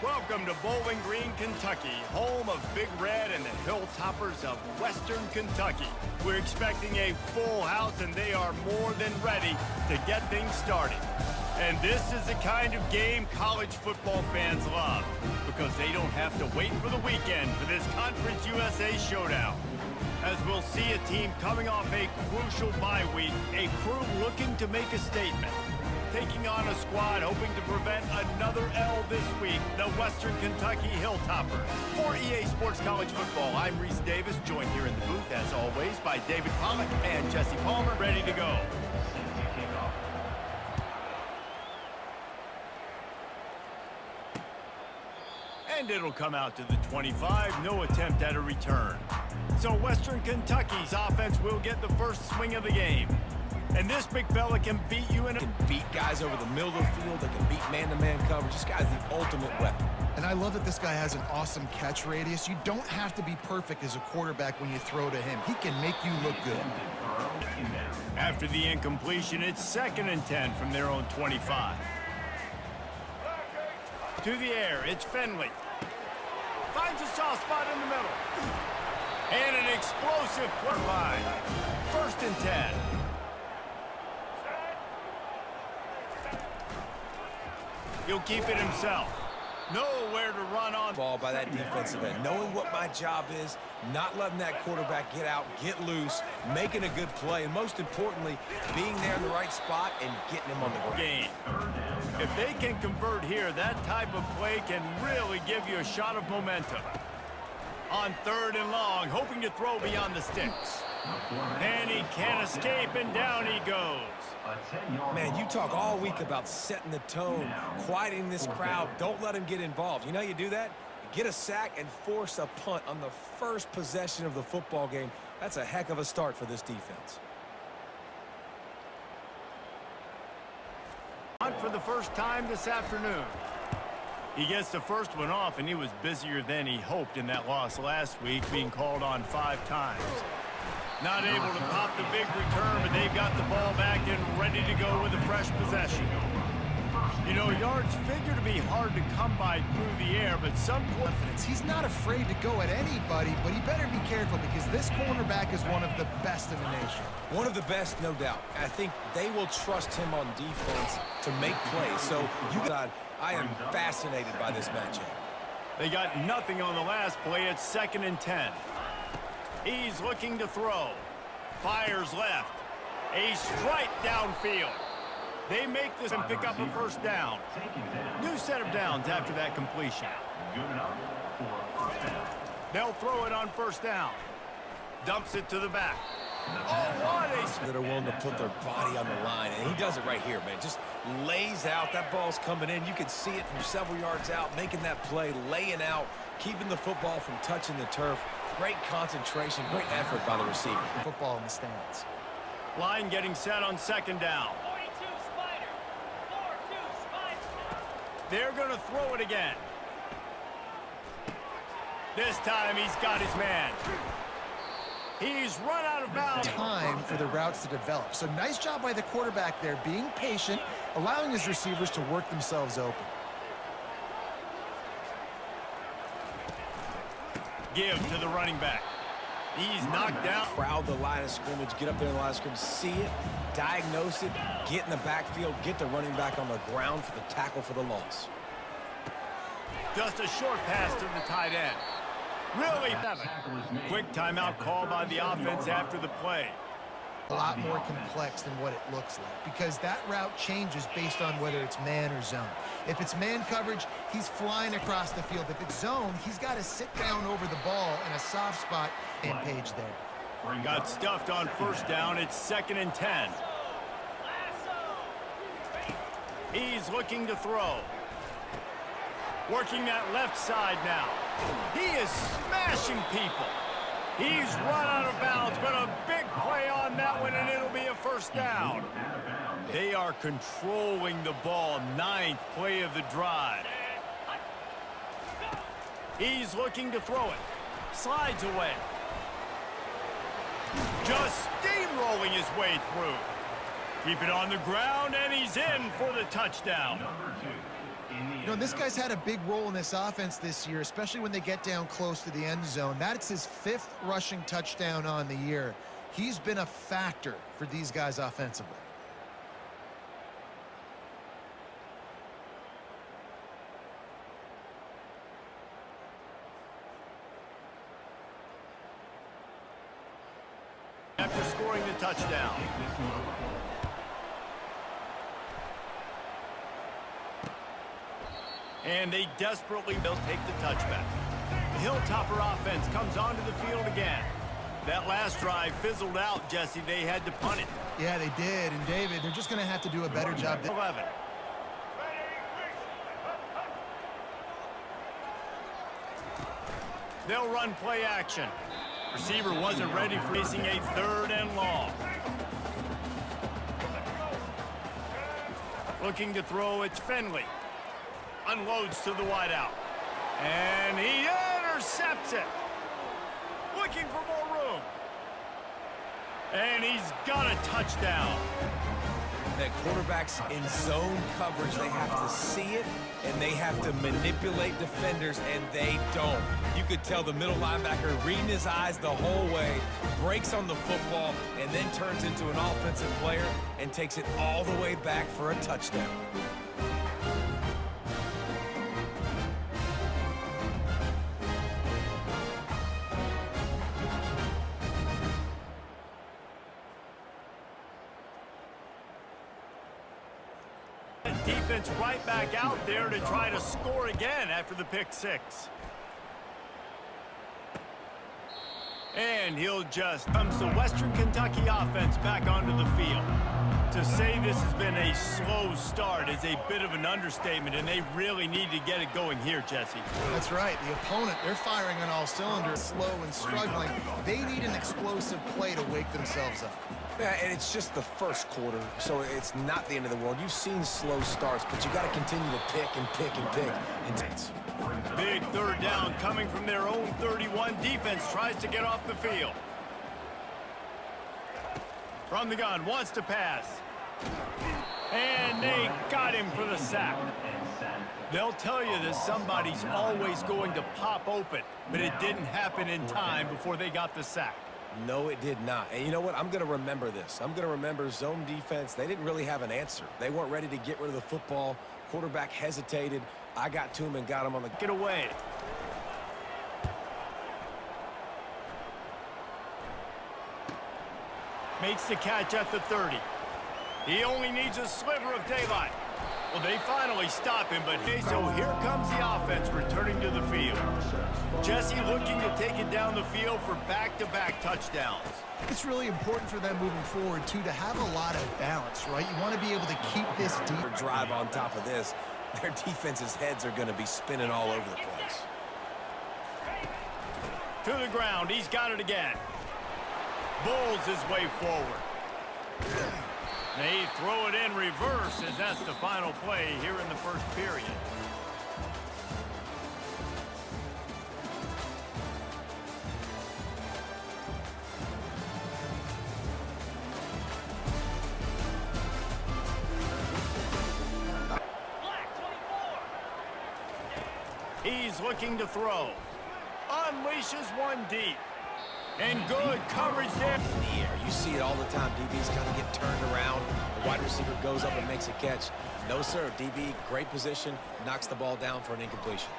Welcome to Bowling Green, Kentucky, home of Big Red and the Hilltoppers of Western Kentucky. We're expecting a full house, and they are more than ready to get things started. And this is the kind of game college football fans love, because they don't have to wait for the weekend for this Conference USA showdown. As we'll see a team coming off a crucial bye week, a crew looking to make a statement. Taking on a squad hoping to prevent another L this week, the Western Kentucky Hilltoppers. For EA Sports College Football, I'm Reese Davis, joined here in the booth, as always, by David Pollack and Jesse Palmer, ready to go. And it'll come out to the 25, no attempt at a return. So Western Kentucky's offense will get the first swing of the game. And this big fella can beat you in a... Can beat guys over the middle of the field. They can beat man-to-man coverage. This guy's the ultimate weapon. And I love that this guy has an awesome catch radius. You don't have to be perfect as a quarterback when you throw to him. He can make you look good. After the incompletion, it's 2nd and 10 from their own 25. To the air, it's Finley. Finds a soft spot in the middle. And an explosive play line. 1st and 10. He'll keep it himself. Nowhere to run on. Ball by that defensive end. Knowing what my job is, not letting that quarterback get out, get loose, making a good play, and most importantly, being there in the right spot and getting him on the game. If they can convert here, that type of play can really give you a shot of momentum. On 3rd and long, hoping to throw beyond the sticks. And he can't escape, and down he goes. Man, you talk all week about setting the tone, quieting this crowd. Don't let him get involved. You know how you do that? Get a sack and force a punt on the first possession of the football game. That's a heck of a start for this defense. Hunt for the first time this afternoon. He gets the first one off, and he was busier than he hoped in that loss last week, being called on 5 times. Not able to pop the big return, but they've got the ball back and ready to go with a fresh possession. You know, yards figure to be hard to come by through the air, but some confidence. He's not afraid to go at anybody, but he better be careful because this cornerback is one of the best in the nation. One of the best, no doubt. I think they will trust him on defense to make plays. So I am fascinated by this matchup. They got nothing on the last play. It's 2nd and 10. He's looking to throw. Fires left. A strike downfield. They make this and pick up a first down. New set of downs after that completion. They'll throw it on 1st down. Dumps it to the back. Oh, what a... That are willing to put their body on the line, and he does it right here, man. Just lays out. That ball's coming in. You can see it from several yards out, making that play, laying out, keeping the football from touching the turf. Great concentration, great effort by the receiver. Football in the stands. Line getting set on 2nd down. They're going to throw it again. This time he's got his man. He's run out of bounds. Time for the routes to develop. So nice job by the quarterback there, being patient, allowing his receivers to work themselves open. Give to the running back. He's knocked down. Crowd the line of scrimmage, get up there in the line of scrimmage, see it, diagnose it, get in the backfield, get the running back on the ground for the tackle for the loss. Just a short pass to the tight end. Really, quick timeout call by the offense after the play. A lot more complex than what it looks like because that route changes based on whether it's man or zone. If it's man coverage, he's flying across the field. If it's zone, he's got to sit down over the ball in a soft spot and page there. Got stuffed on 1st down. It's 2nd and 10. He's looking to throw. Working that left side now. He is smashing people. He's run out of bounds, but a big play on that one, and it'll be a 1st down. They are controlling the ball. 9th play of the drive. He's looking to throw it. Slides away. Just steamrolling his way through. Keep it on the ground, and he's in for the touchdown. You know, this guy's had a big role in this offense this year, especially when they get down close to the end zone. That's his 5th rushing touchdown on the year. He's been a factor for these guys offensively. After scoring the touchdown. And they desperately will take the touchback. The Hilltopper offense comes onto the field again. That last drive fizzled out, Jesse. They had to punt it. Yeah, they did. And, David, they're just going to have to do a better job. 11. They'll run play action. Receiver wasn't ready for facing a 3rd and long. Looking to throw, it's Finley. Unloads to the wideout. And he intercepts it. Looking for more room. And he's got a touchdown. That quarterbacks in zone coverage, they have to see it, and they have to manipulate defenders, and they don't. You could tell the middle linebacker reading his eyes the whole way, breaks on the football, and then turns into an offensive player and takes it all the way back for a touchdown. Defense right back out there to try to score again after the pick 6. And he'll just comes the Western Kentucky offense back onto the field. To say this has been a slow start is a bit of an understatement, and they really need to get it going here, Jesse. That's right. The opponent, they're firing on all cylinders, slow and struggling. They need an explosive play to wake themselves up. Yeah, and it's just the first quarter, so it's not the end of the world. You've seen slow starts, but you got to continue to pick and pick and pick. Big 3rd down coming from their own 31. Defense tries to get off the field. From the gun, wants to pass. And they got him for the sack. They'll tell you that somebody's always going to pop open, but it didn't happen in time before they got the sack. No, it did not. And you know what? I'm going to remember this. I'm going to remember zone defense. They didn't really have an answer. They weren't ready to get rid of the football. Quarterback hesitated. I got to him and got him on the get away. Makes the catch at the 30. He only needs a sliver of daylight. Well, they finally stop him, but hey, so here comes the offense returning to the field. Jesse looking to take it down the field for back-to-back touchdowns. It's really important for them moving forward, too, to have a lot of balance, right? You want to be able to keep this deep. Drive on top of this. Their defense's heads are going to be spinning all over the place. To the ground. He's got it again. Bulls his way forward. They throw it in reverse as that's the final play here in the first period. He's looking to throw. Unleashes one deep. And good coverage there. In the air. You see it all the time. DB's got to get turned around. The wide receiver goes up and makes a catch. No, sir. DB, great position. Knocks the ball down for an incompletion.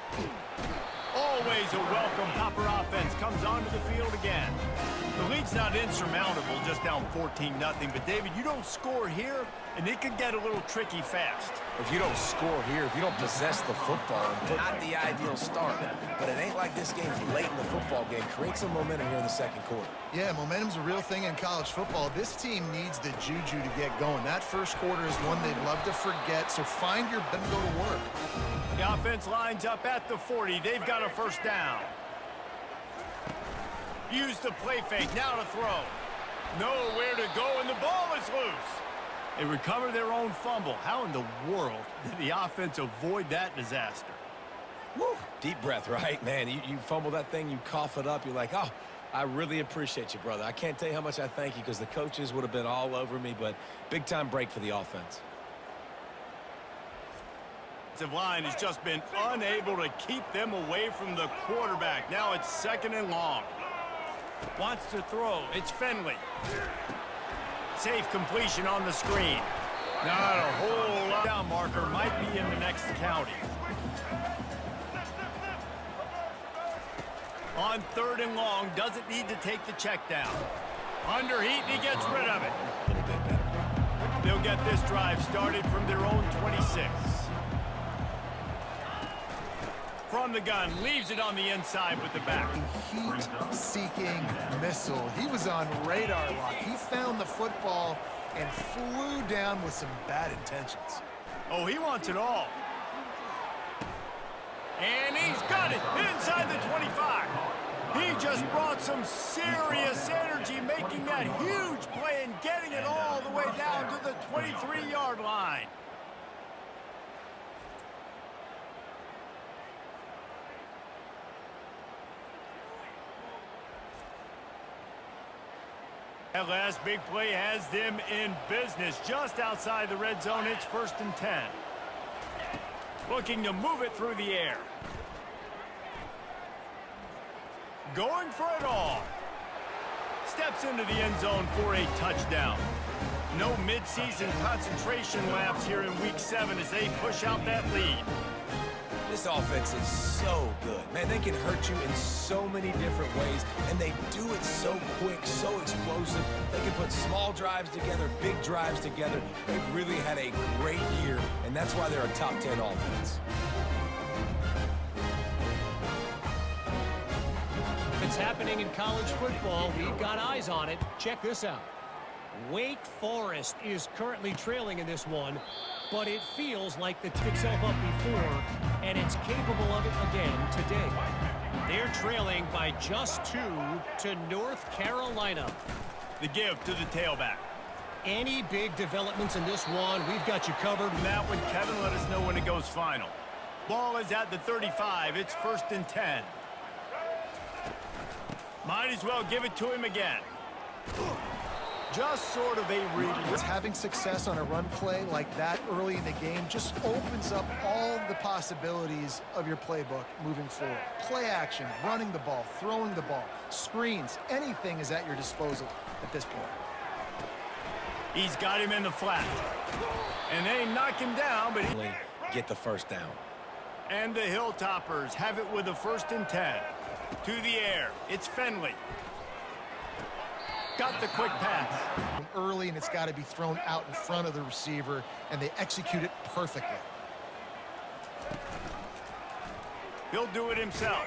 Always a welcome Topper offense comes onto the field again. The lead's not insurmountable, just down 14-0. But, David, you don't score here, and it could get a little tricky fast. If you don't score here, if you don't possess the football, not the ideal start. But it ain't like this game's late in the football game. Create some momentum here in the second quarter. Yeah, momentum's a real thing in college football. This team needs the juju to get going. That first quarter is one they'd love to forget, so find your and go to work. The offense lines up at the 40. They've got a first down. Use the play fake, now to throw. Nowhere to go, and the ball is loose. They recover their own fumble. How in the world did the offense avoid that disaster? Woo. Deep breath, right? Man, you fumble that thing, you cough it up, you're like, oh, I really appreciate you, brother. I can't tell you how much I thank you because the coaches would have been all over me, but big-time break for the offense. offensive line has just been unable to keep them away from the quarterback. Now it's 2nd and long. Wants to throw. It's Finley. Safe completion on the screen. Not a whole lot. Down marker might be in the next county. On 3rd and long, doesn't need to take the check down. Under heat, and he gets rid of it. A little bit better. They'll get this drive started from their own 26. From the gun, leaves it on the inside with the back. Heat-seeking missile. He was on radar lock. He found the football and flew down with some bad intentions. Oh, he wants it all. And he's got it inside the 25. He just brought some serious energy, making that huge play and getting it all the way down to the 23-yard line. That last big play has them in business just outside the red zone. It's 1st and 10. Looking to move it through the air. Going for it all. Steps into the end zone for a touchdown. No midseason concentration laps here in Week 7 as they push out that lead. This offense is so good. Man, they can hurt you in so many different ways, and they do it so quick, so explosive. They can put small drives together, big drives together. They've really had a great year, and that's why they're a top 10 offense. It's happening in college football. We've got eyes on it. Check this out. Wake Forest is currently trailing in this one, but it feels like the took itself up before, and it's capable of it again today. They're trailing by just 2 to North Carolina. The give to the tailback. Any big developments in this one, we've got you covered. And that one, Kevin, let us know when it goes final. Ball is at the 35. It's 1st and 10. Might as well give it to him again. Just sort of a read. Having success on a run play like that early in the game just opens up all the possibilities of your playbook moving forward. Play action, running the ball, throwing the ball, screens, anything is at your disposal at this point. He's got him in the flat. And they knock him down, but Really get the first down. And the Hilltoppers have it with a 1st and 10. To the air. It's Finley. Got the quick pass. Early, and it's got to be thrown out in front of the receiver, and they execute it perfectly. He'll do it himself.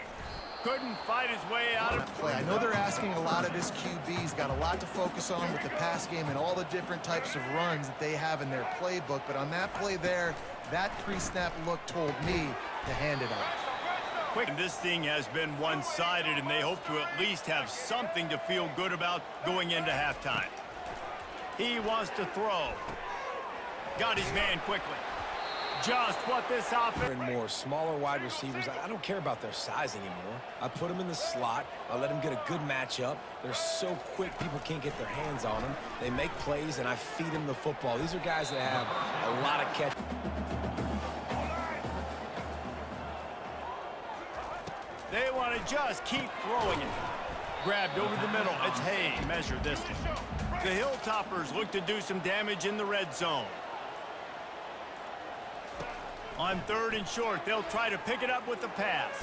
Couldn't fight his way out of Play. I know they're asking a lot of his QB. He's got a lot to focus on with the pass game and all the different types of runs that they have in their playbook. But on that play there, that pre-snap look told me to hand it off. quick. This thing has been one-sided, and they hope to at least have something to feel good about going into halftime. He wants to throw. Got his man quickly. Just what this offense... And more smaller wide receivers. I don't care about their size anymore. I put them in the slot. I let them get a good matchup. They're so quick, people can't get their hands on them. They make plays, and I feed them the football. These are guys that have a lot of catch. They want to just keep throwing it. Grabbed over the middle. It's Hay. Measure this one. The Hilltoppers look to do some damage in the red zone. On 3rd and short, they'll try to pick it up with the pass.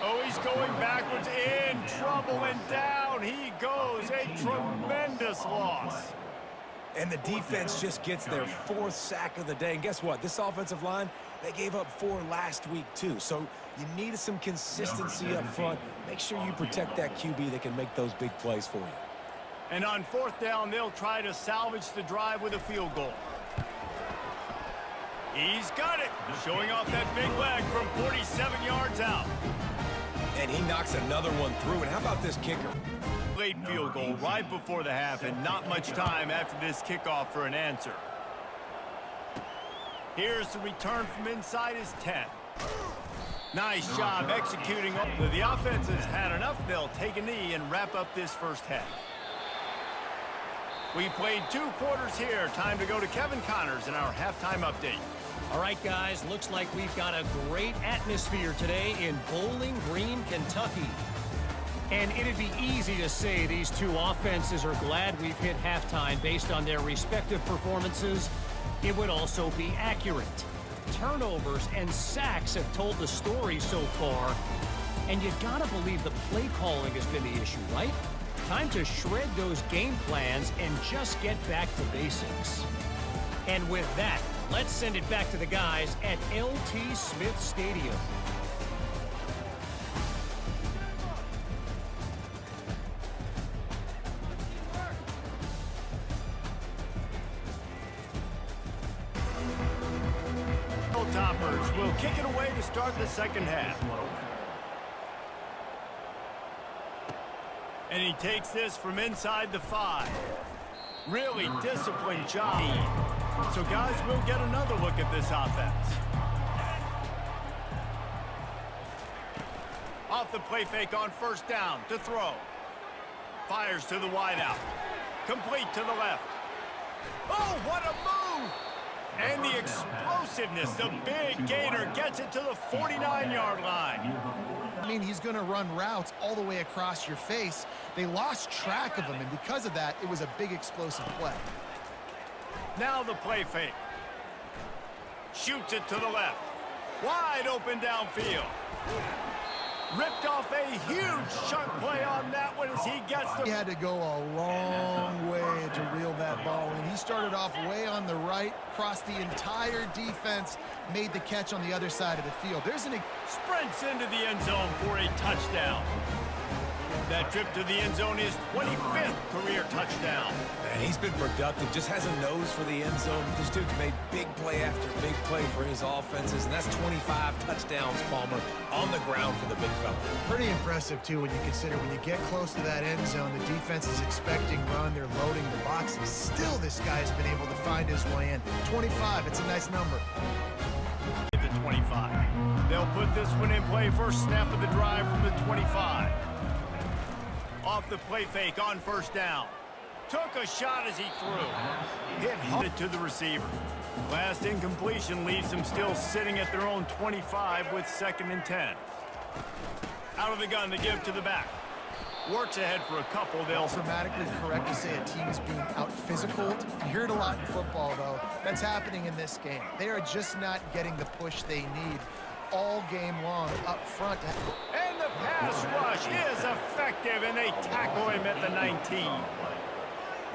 Oh, he's going backwards, in trouble, and down he goes. A tremendous loss. And the defense just gets their 4th sack of the day. And guess what? This offensive line, they gave up 4 last week, too. So you need some consistency up front. Make sure you protect that QB that can make those big plays for you. And on 4th down, they'll try to salvage the drive with a field goal. He's got it, showing off that big leg from 47 yards out. And he knocks another one through. And how about this kicker? Late field goal right before the half, and not much time after this kickoff for an answer. Here's the return from inside his 10. Nice job executing. The offense has had enough. They'll take a knee and wrap up this first half. We played 2 quarters here. Time to go to Kevin Connors in our halftime update. All right, guys, looks like we've got a great atmosphere today in Bowling Green, Kentucky. And it'd be easy to say these two offenses are glad we've hit halftime based on their respective performances. It would also be accurate. Turnovers and sacks have told the story so far. And you gotta believe the play calling has been the issue, right? Time to shred those game plans and just get back to basics. And with that, let's send it back to the guys at L.T. Smith Stadium. Toppers will kick it away to start the second half. And he takes this from inside the 5. Really disciplined job. So guys, we'll get another look at this offense. Off the play fake on first down to throw. Fires to the wideout. Complete to the left. Oh, what a move! And the explosiveness, the big gainer gets it to the 49-yard line. I mean, he's going to run routes all the way across your face. They lost track of him, and because of that, it was a big explosive play. Now the play fake. Shoots it to the left. Wide open downfield. Ripped off a huge chunk play on that one as he gets the... He had to go a long way to reel that ball in. He started off way on the right, crossed the entire defense, made the catch on the other side of the field. Sprints into the end zone for a touchdown. That trip to the end zone is 25th career touchdown. Man, he's been productive, just has a nose for the end zone. This dude's made big play after big play for his offenses, and that's 25 touchdowns, Palmer, on the ground for the big fella. Pretty impressive, too, when you consider when you get close to that end zone, the defense is expecting run, they're loading the boxes. Still, this guy's been able to find his way in. 25, it's a nice number. At the 25. They'll put this one in play first snap of the drive from the 25. Off the play fake on first down. Took a shot as he threw. Hit hard to the receiver. Last incompletion leaves them still sitting at their own 25 with 2nd and 10. Out of the gun to give to the back. Works ahead for a couple. They'll Grammatically correct to say a team is being out-physicaled. You hear it a lot in football, though. That's happening in this game. They are just not getting the push they need all game long up front. And the pass rush is effective, and they tackle him at the 19.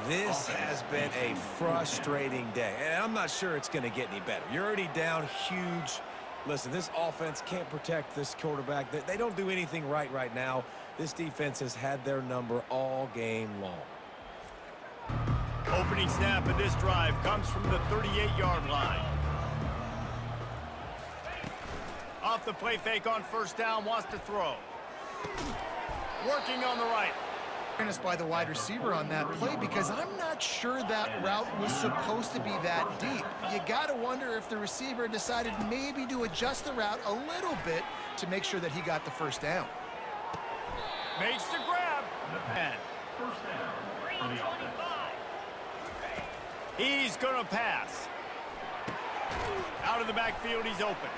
This has been a frustrating day, and I'm not sure it's going to get any better. You're already down huge. Listen, this offense can't protect this quarterback. They don't do anything right now. This defense has had their number all game long. Opening snap of this drive comes from the 38-yard line. Off the play fake on first down, wants to throw. Working on the right. By the wide receiver on that play, because I'm not sure that route was supposed to be that deep. You got to wonder if the receiver decided maybe to adjust the route a little bit to make sure that he got the first down. Makes the grab. And he's going to pass. Out of the backfield, he's open.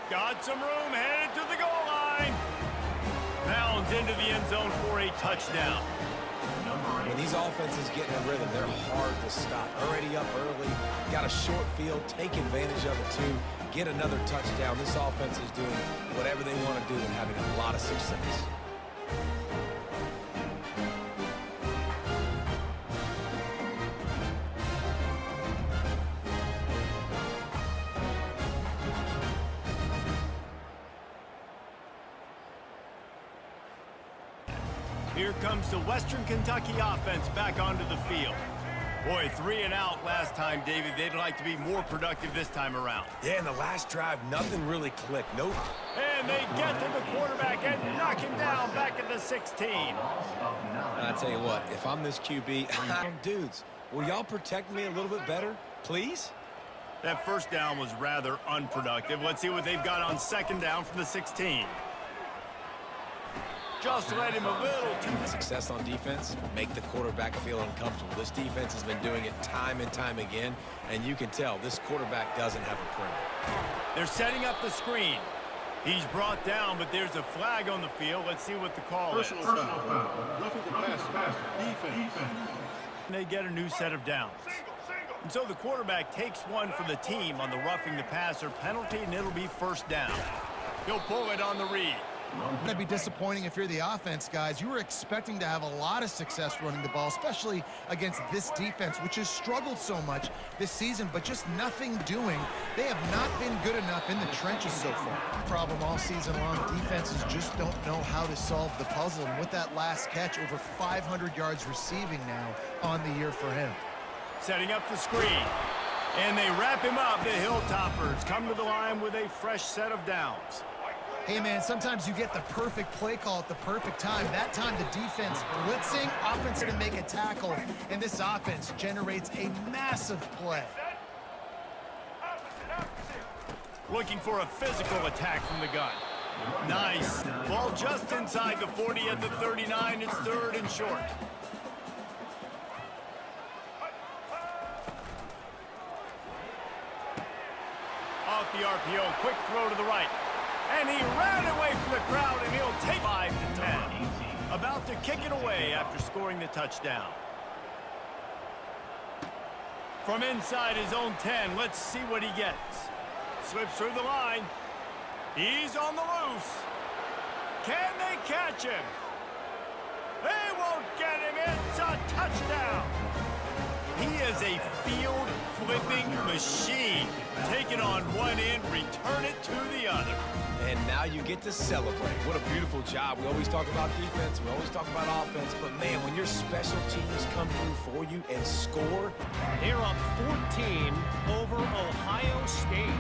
Got some room, headed to the goal line. Bounds into the end zone for a touchdown. When these offenses get in a rhythm, they're hard to stop. Already up early, got a short field, take advantage of it too, get another touchdown. This offense is doing whatever they want to do and having a lot of success. Here comes the Western Kentucky offense back onto the field. Boy, 3 and out last time, David. They'd like to be more productive this time around. Yeah, in the last drive, nothing really clicked. Nope. And they get to the quarterback and knock him down back at the 16. And I tell you what, if I'm this QB, dudes, will y'all protect me a little bit better, please? That first down was rather unproductive. Let's see what they've got on second down from the 16. just let him a little too. Success on defense, make the quarterback feel uncomfortable. This defense has been doing it time and time again, and you can tell this quarterback doesn't have a prayer. They're setting up the screen. He's brought down, but there's a flag on the field. Let's see what the call is. Personal foul. Roughing the pass. Defense. And they get a new set of downs. And so the quarterback takes one for the team on the roughing the passer penalty, and it'll be first down. He'll pull it on the read. It's going to be disappointing if you're the offense, guys. You were expecting to have a lot of success running the ball, especially against this defense, which has struggled so much this season, but just nothing doing. They have not been good enough in the trenches so far. Problem all season long, defenses just don't know how to solve the puzzle. And with that last catch, over 500 yards receiving now on the year for him. Setting up the screen. And they wrap him up. The Hilltoppers come to the line with a fresh set of downs. Hey, man, sometimes you get the perfect play call at the perfect time. That time, the defense blitzing, offense to make a tackle, and this offense generates a massive play. Looking for a physical attack from the gun. Nice. Ball just inside the 40 at the 39. It's third and short. Off the RPO, quick throw to the right. And he ran away from the crowd, and he'll take 5 to 10. About to kick it away after scoring the touchdown. From inside his own 10, let's see what he gets. Slips through the line. He's on the loose. Can they catch him? They won't get him. It's a touchdown. He is a field-flipping machine. Take it on one end, return it to the other. And now you get to celebrate. What a beautiful job. We always talk about defense. We always talk about offense. But, man, when your special teams come through for you and score. They're up 14 over Ohio State.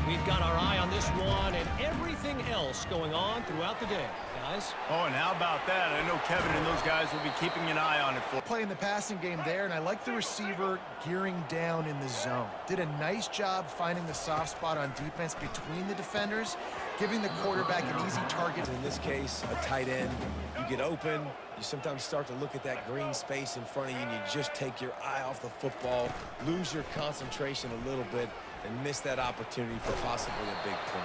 We've got our eye on this one and everything else going on throughout the day, guys. Oh, and how about that? I know Kevin and those guys will be keeping an eye on it for. Playing the passing game there, and I like the receiver gearing down in the zone. Did a nice job finding the soft spot on defense between the defenders, giving the quarterback an easy target. In this case, a tight end. You get open. You sometimes start to look at that green space in front of you, and you just take your eye off the football, lose your concentration a little bit, and miss that opportunity for possibly a big play.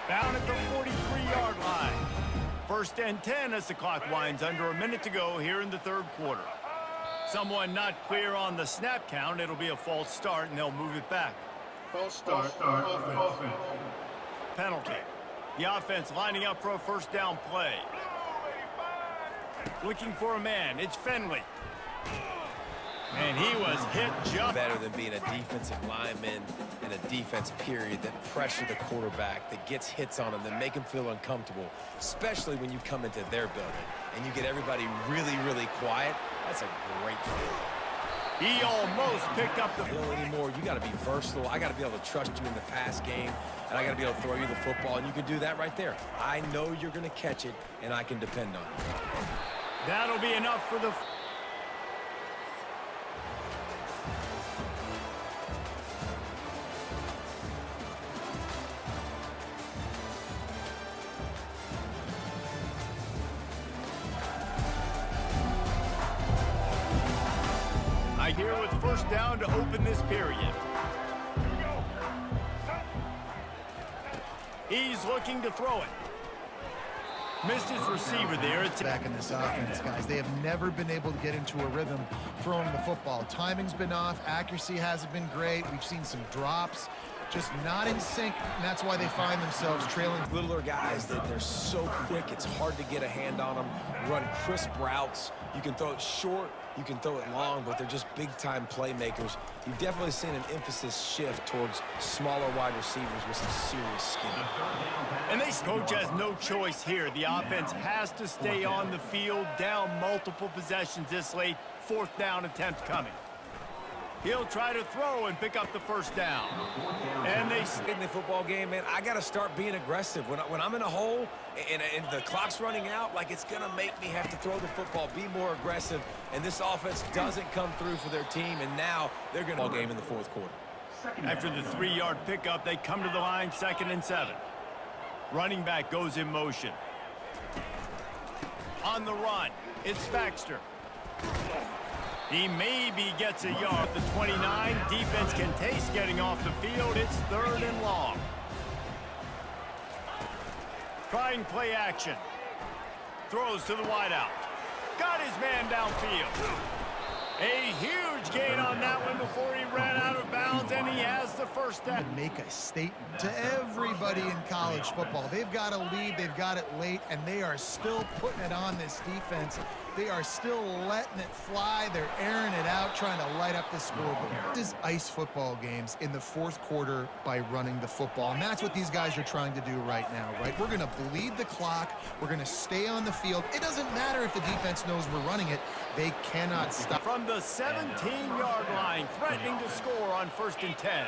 Down at the 43-yard line. First and 10 as the clock winds under a minute to go here in the third quarter. Someone not clear on the snap count. It'll be a false start, and they'll move it back. False start. Offense. Penalty. The offense lining up for a first down play. Looking for a man. It's Finley. And he was hit just better than being a defensive lineman in a defense period that pressure the quarterback, that gets hits on him, that make him feel uncomfortable, especially when you come into their building and you get everybody really, really quiet. That's a great feeling. He almost picked up the Hill anymore. You got to be versatile. I got to be able to trust you in the pass game, and I got to be able to throw you the football, and you can do that right there. I know you're going to catch it, and I can depend on you. That'll be enough for the. Here with first down to open this period. He's looking to throw it. Missed his receiver there. It's back in this offense, guys. They have never been able to get into a rhythm throwing the football. Timing's been off. Accuracy hasn't been great. We've seen some drops. Just not in sync, and that's why they find themselves trailing. Littler guys, that they're so quick, it's hard to get a hand on them. Run crisp routes. You can throw it short, you can throw it long, but they're just big-time playmakers. You've definitely seen an emphasis shift towards smaller wide receivers with some serious skill. And coach has no choice here. The offense has to stay on the field, down multiple possessions this late. Fourth down attempt coming. He'll try to throw and pick up the first down. And they in the football game, man, I got to start being aggressive. When I'm in a hole and the clock's running out, like, it's going to make me have to throw the football, be more aggressive. And this offense doesn't come through for their team, and now they're going to ball game in the fourth quarter. After the 3-yard pickup, they come to the line, 2nd and 7. Running back goes in motion. On the run, it's Baxter. He maybe gets a yard. The 29, defense can taste getting off the field. It's 3rd and long. Trying play action. Throws to the wideout. Got his man downfield. A huge gain on that one before he ran out of bounds, and he has the first down. Make a statement to everybody in college football. They've got a lead, they've got it late, and they are still putting it on this defense. They are still letting it fly. They're airing it out, trying to light up the scoreboard. This is ice football games in the 4th quarter by running the football, and that's what these guys are trying to do right now, right? We're going to bleed the clock. We're going to stay on the field. It doesn't matter if the defense knows we're running it. They cannot stop. From the 17-yard line, threatening to score on 1st and 10.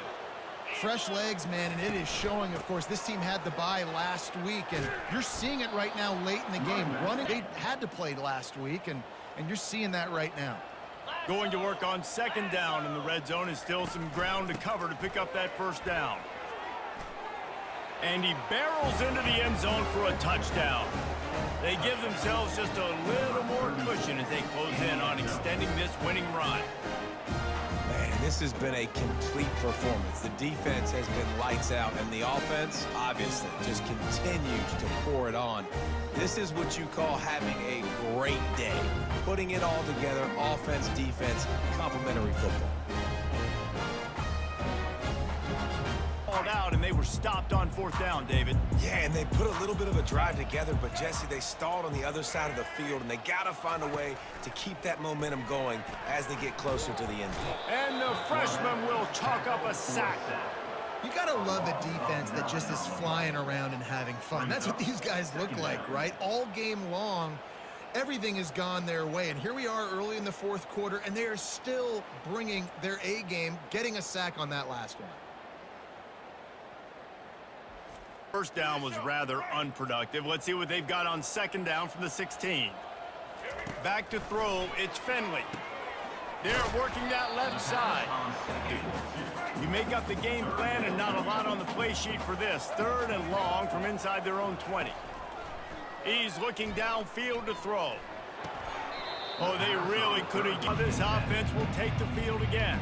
Fresh legs, man, and it is showing. Of course, this team had the bye last week, and you're seeing it right now late in the game. Running, they had to play last week, and you're seeing that right now. Going to work on 2nd down, and the red zone is still some ground to cover to pick up that 1st down. And he barrels into the end zone for a touchdown. They give themselves just a little more cushion as they close in on extending this winning run. Man, this has been a complete performance. The defense has been lights out, and the offense, obviously, just continues to pour it on. This is what you call having a great day. Putting it all together, offense, defense, complementary football. Out, and they were stopped on 4th down, David. Yeah, and they put a little bit of a drive together, but Jesse, they stalled on the other side of the field, and they got to find a way to keep that momentum going as they get closer to the end zone. And the freshman will chalk up a sack. You got to love a defense that just is flying around and having fun. That's what these guys look like, right? All game long, everything has gone their way, and here we are early in the 4th quarter, and they are still bringing their A game, getting a sack on that last one. 1st down was rather unproductive. Let's see what they've got on 2nd down from the 16. Back to throw, it's Finley. They're working that left side. You make up the game plan and not a lot on the play sheet for this. 3rd and long from inside their own 20. He's looking downfield to throw. Oh, they really could have. This offense will take the field again.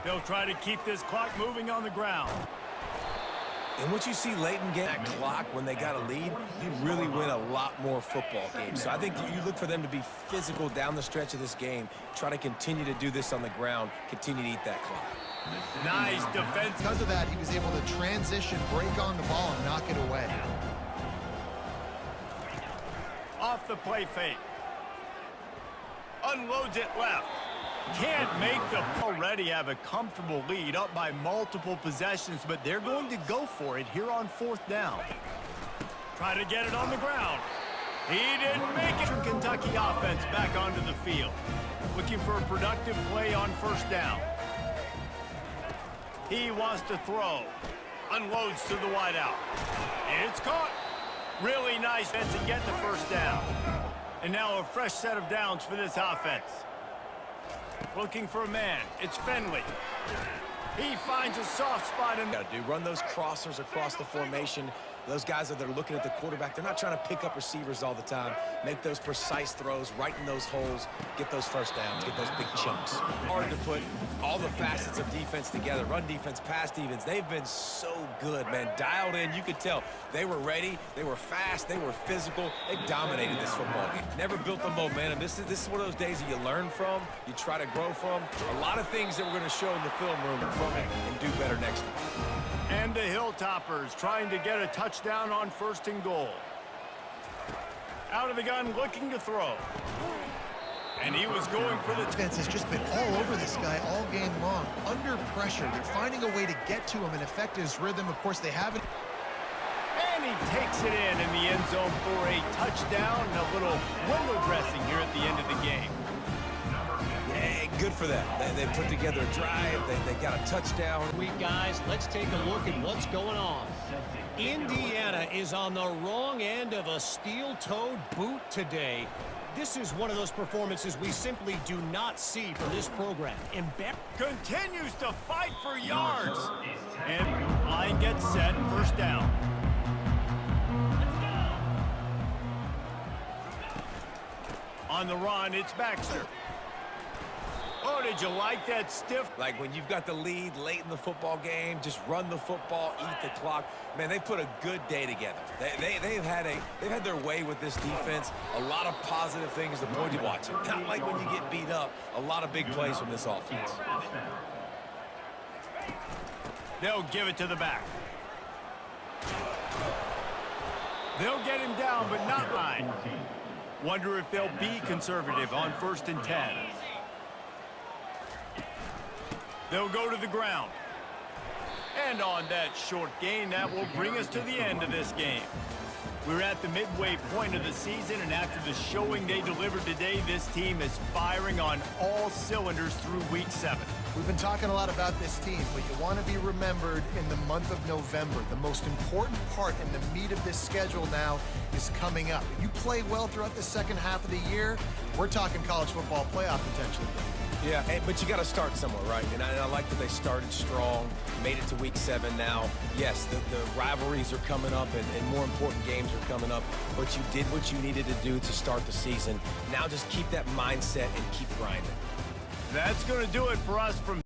They'll try to keep this clock moving on the ground. And what you see late in that clock when they got a lead, you really win a lot more football games. So I think you look for them to be physical down the stretch of this game, try to continue to do this on the ground, continue to eat that clock. Nice defense. Because of that, he was able to transition, break on the ball, and knock it away. Off the play fake. Unloads it left. Can't make the already have a comfortable lead up by multiple possessions, but they're going to go for it here on 4th down. Try to get it on the ground. He didn't make it. Kentucky offense back onto the field. Looking for a productive play on 1st down. He wants to throw. Unloads to the wideout. It's caught. Really nice defense and get the 1st down. And now a fresh set of downs for this offense. Looking for a man. It's Finley. He finds a soft spot in. Got to do run those crossers across the formation. Those guys that are looking at the quarterback, they're not trying to pick up receivers all the time. Make those precise throws right in those holes. Get those 1st downs. Get those big chunks. Hard to put all the facets of defense together. Run defense, pass defense. They've been so good, man. Dialed in. You could tell they were ready. They were fast. They were physical. They dominated this football game. Never built the momentum. This is one of those days that you learn from. You try to grow from. A lot of things that we're going to show in the film room from it and do better next time. And the Hilltoppers trying to get a touchdown on 1st and goal. Out of the gun, looking to throw. And he was going for the... Defense has just been all over this guy all game long. Under pressure. They're finding a way to get to him and affect his rhythm. Of course, they haven't... And he takes it in the end zone for a touchdown and a little window dressing here at the end of the game. Hey, good for them. They put together a drive. They got a touchdown. Guys, let's take a look at what's going on. Indiana is on the wrong end of a steel-toed boot today. This is one of those performances we simply do not see from this program. Continues to fight for yards. And line gets set, 1st down. On the run, it's Baxter. Oh, did you like that stiff? Like when you've got the lead late in the football game, just run the football, eat the clock. Man, they've put a good day together. They've had their way with this defense. A lot of positive things to point to watching. Not like when you get beat up. A lot of big plays from this offense. They'll give it to the back. They'll get him down, but not line. Wonder if they'll be conservative on 1st and 10. They'll go to the ground. And on that short gain, that will bring us to the end of this game. We're at the midway point of the season, and after the showing they delivered today, this team is firing on all cylinders through Week 7. We've been talking a lot about this team, but you want to be remembered in the month of November. The most important part and the meat of this schedule now is coming up. If you play well throughout the second half of the year, we're talking college football playoff potentially. Yeah, but you got to start somewhere, right? And I like that they started strong, made it to Week 7 now. Yes, the rivalries are coming up, and more important games are coming up, but you did what you needed to do to start the season. Now just keep that mindset and keep grinding. That's going to do it for us from